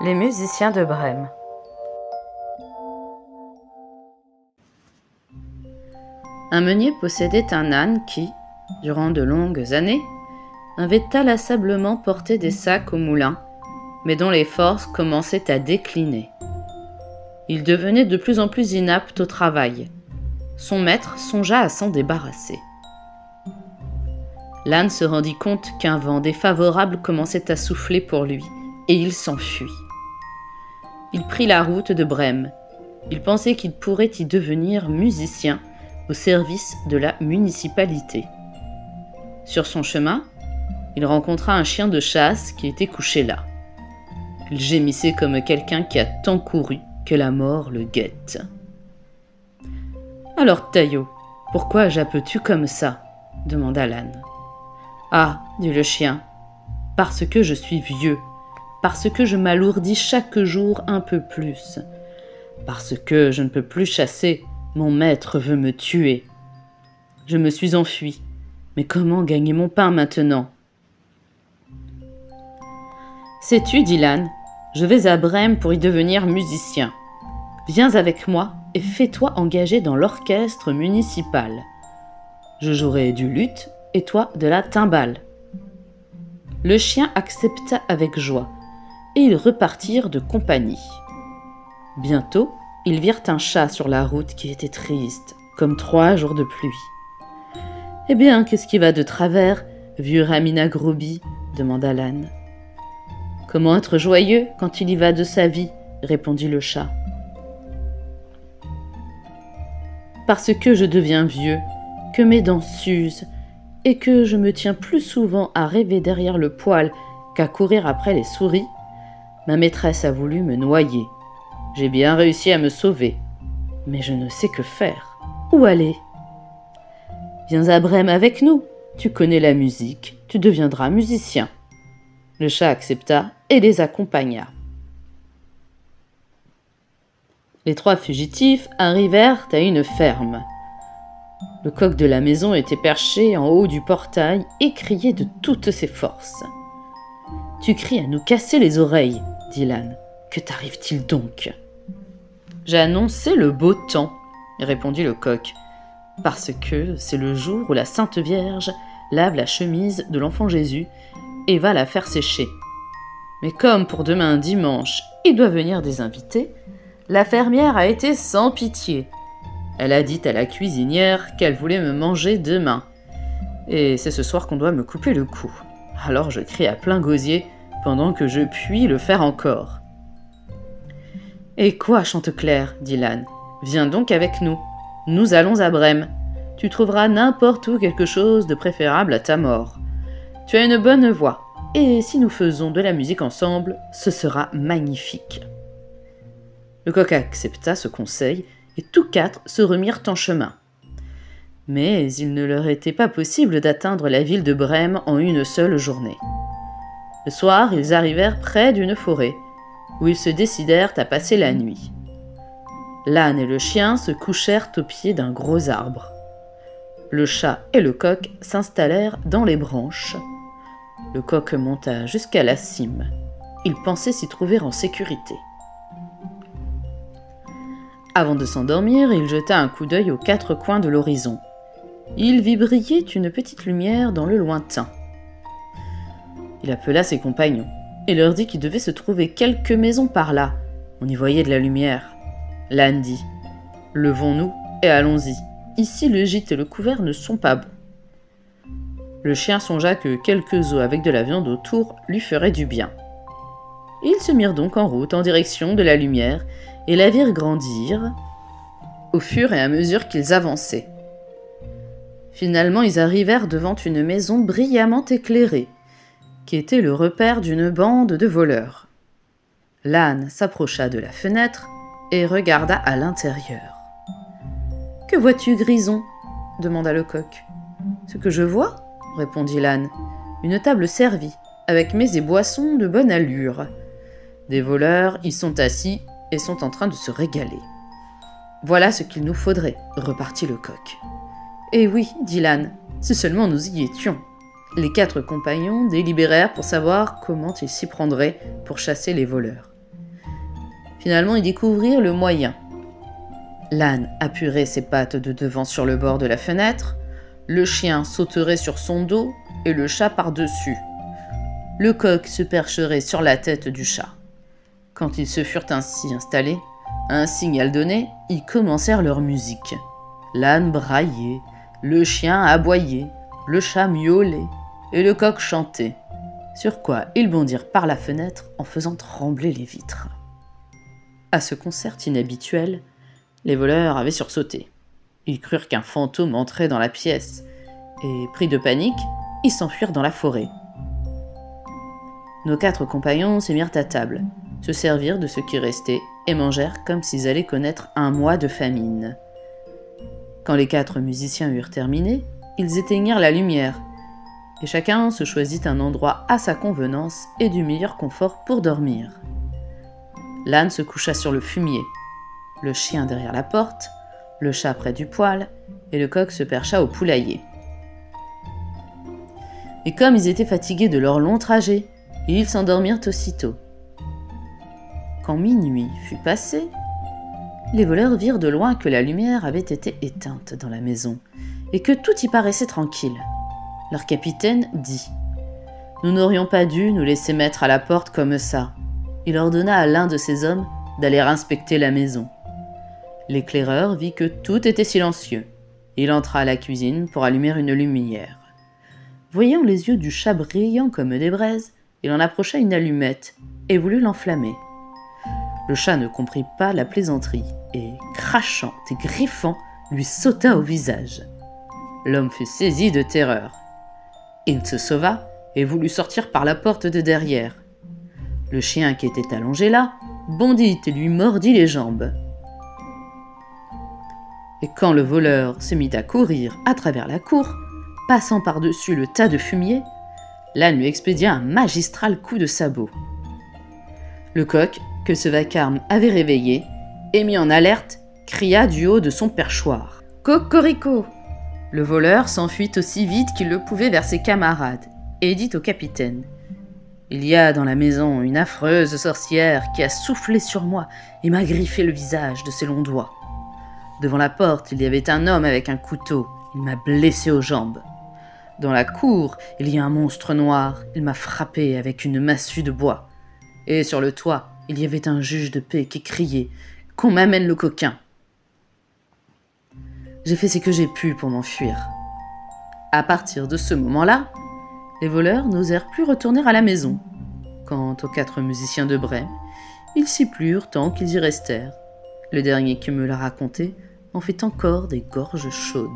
Les musiciens de Brême. Un meunier possédait un âne qui, durant de longues années, avait inlassablement porté des sacs au moulin, mais dont les forces commençaient à décliner. Il devenait de plus en plus inapte au travail. Son maître songea à s'en débarrasser. L'âne se rendit compte qu'un vent défavorable commençait à souffler pour lui, et il s'enfuit. Il prit la route de Brême. Il pensait qu'il pourrait y devenir musicien au service de la municipalité. Sur son chemin, il rencontra un chien de chasse qui était couché là. Il gémissait comme quelqu'un qui a tant couru que la mort le guette. « Alors, Taillot, pourquoi jappes-tu comme ça ?» demanda l'âne. « Ah, dit le chien, parce que je suis vieux, parce que je m'alourdis chaque jour un peu plus, parce que je ne peux plus chasser, mon maître veut me tuer. Je me suis enfui, mais comment gagner mon pain maintenant ?»« Sais-tu, dit l'âne, je vais à Brême pour y devenir musicien. Viens avec moi et fais-toi engager dans l'orchestre municipal. Je jouerai du luth et toi de la timbale. » Le chien accepta avec joie, et ils repartirent de compagnie. Bientôt, ils virent un chat sur la route qui était triste, comme 3 jours de pluie. « Eh bien, qu'est-ce qui va de travers, vieux Ramina Groby ?» demanda l'âne. « Comment être joyeux quand il y va de sa vie ?» répondit le chat. « Parce que je deviens vieux, que mes dents s'usent, et que je me tiens plus souvent à rêver derrière le poêle qu'à courir après les souris, ma maîtresse a voulu me noyer. J'ai bien réussi à me sauver, mais je ne sais que faire. Où aller ? Viens à Brême avec nous, tu connais la musique, tu deviendras musicien. » Le chat accepta et les accompagna. Les 3 fugitifs arrivèrent à une ferme. Le coq de la maison était perché en haut du portail et criait de toutes ses forces. « Tu cries à nous casser les oreilles, dit l'âne. Que t'arrive-t-il donc ? » « J'ai annoncé le beau temps, répondit le coq, parce que c'est le jour où la Sainte Vierge lave la chemise de l'enfant Jésus et va la faire sécher. Mais comme pour demain dimanche, il doit venir des invités, la fermière a été sans pitié. Elle a dit à la cuisinière qu'elle voulait me manger demain. Et c'est ce soir qu'on doit me couper le cou. Alors je crie à plein gosier pendant que je puis le faire encore. « Et quoi, Chanteclair, dit l'âne, viens donc avec nous. Nous allons à Brême. Tu trouveras n'importe où quelque chose de préférable à ta mort. Tu as une bonne voix, et si nous faisons de la musique ensemble, ce sera magnifique. » Le coq accepta ce conseil, et tous 4 se remirent en chemin. Mais il ne leur était pas possible d'atteindre la ville de Brême en une seule journée. Le soir, ils arrivèrent près d'une forêt, où ils se décidèrent à passer la nuit. L'âne et le chien se couchèrent au pied d'un gros arbre. Le chat et le coq s'installèrent dans les branches. Le coq monta jusqu'à la cime. Il pensait s'y trouver en sécurité. Avant de s'endormir, il jeta un coup d'œil aux 4 coins de l'horizon. Il vit briller une petite lumière dans le lointain. Il appela ses compagnons et leur dit qu'il devait se trouver quelques maisons par là. On y voyait de la lumière. L'âne dit « Levons-nous et allons-y. Ici, le gîte et le couvert ne sont pas bons. » Le chien songea que quelques os avec de la viande autour lui feraient du bien. Ils se mirent donc en route en direction de la lumière et la virent grandir au fur et à mesure qu'ils avançaient. Finalement, ils arrivèrent devant une maison brillamment éclairée, qui était le repère d'une bande de voleurs. L'âne s'approcha de la fenêtre et regarda à l'intérieur. « Que vois-tu, Grison ?» demanda le coq. « Ce que je vois, » répondit l'âne, « une table servie, avec mets et boissons de bonne allure. Des voleurs y sont assis et sont en train de se régaler. »« Voilà ce qu'il nous faudrait, » repartit le coq. « Eh oui, dit l'âne, si seulement nous y étions. » Les 4 compagnons délibérèrent pour savoir comment ils s'y prendraient pour chasser les voleurs. Finalement, ils découvrirent le moyen. L'âne appuierait ses pattes de devant sur le bord de la fenêtre, le chien sauterait sur son dos et le chat par-dessus. Le coq se percherait sur la tête du chat. Quand ils se furent ainsi installés, à un signal donné, ils commencèrent leur musique. L'âne braillait, le chien aboyait, le chat miaulait et le coq chantait. Sur quoi ils bondirent par la fenêtre en faisant trembler les vitres. À ce concert inhabituel, les voleurs avaient sursauté. Ils crurent qu'un fantôme entrait dans la pièce, et, pris de panique, ils s'enfuirent dans la forêt. Nos 4 compagnons se mirent à table, se servirent de ce qui restait, et mangèrent comme s'ils allaient connaître un mois de famine. Quand les 4 musiciens eurent terminé, ils éteignirent la lumière, et chacun se choisit un endroit à sa convenance et du meilleur confort pour dormir. L'âne se coucha sur le fumier, le chien derrière la porte, le chat près du poêle, et le coq se percha au poulailler. Et comme ils étaient fatigués de leur long trajet, ils s'endormirent aussitôt. Quand minuit fut passé, les voleurs virent de loin que la lumière avait été éteinte dans la maison, et que tout y paraissait tranquille. Leur capitaine dit « Nous n'aurions pas dû nous laisser mettre à la porte comme ça. » Il ordonna à l'un de ses hommes d'aller inspecter la maison. L'éclaireur vit que tout était silencieux. Il entra à la cuisine pour allumer une lumière. Voyant les yeux du chat brillants comme des braises, il en approcha une allumette et voulut l'enflammer. Le chat ne comprit pas la plaisanterie et, crachant et griffant, lui sauta au visage. L'homme fut saisi de terreur. Il se sauva et voulut sortir par la porte de derrière. Le chien qui était allongé là bondit et lui mordit les jambes. Et quand le voleur se mit à courir à travers la cour, passant par-dessus le tas de fumier, l'âne lui expédia un magistral coup de sabot. Le coq, que ce vacarme avait réveillé, et mis en alerte, cria du haut de son perchoir. « Cocorico !» Le voleur s'enfuit aussi vite qu'il le pouvait vers ses camarades, et dit au capitaine « Il y a dans la maison une affreuse sorcière qui a soufflé sur moi et m'a griffé le visage de ses longs doigts. Devant la porte, il y avait un homme avec un couteau, il m'a blessé aux jambes. Dans la cour, il y a un monstre noir, il m'a frappé avec une massue de bois. Et sur le toit, il y avait un juge de paix qui criait « Qu'on m'amène le coquin !» J'ai fait ce que j'ai pu pour m'enfuir. À partir de ce moment-là, les voleurs n'osèrent plus retourner à la maison. Quant aux 4 musiciens de Brême, ils s'y plurent tant qu'ils y restèrent. Le dernier qui me l'a raconté en fait encore des gorges chaudes.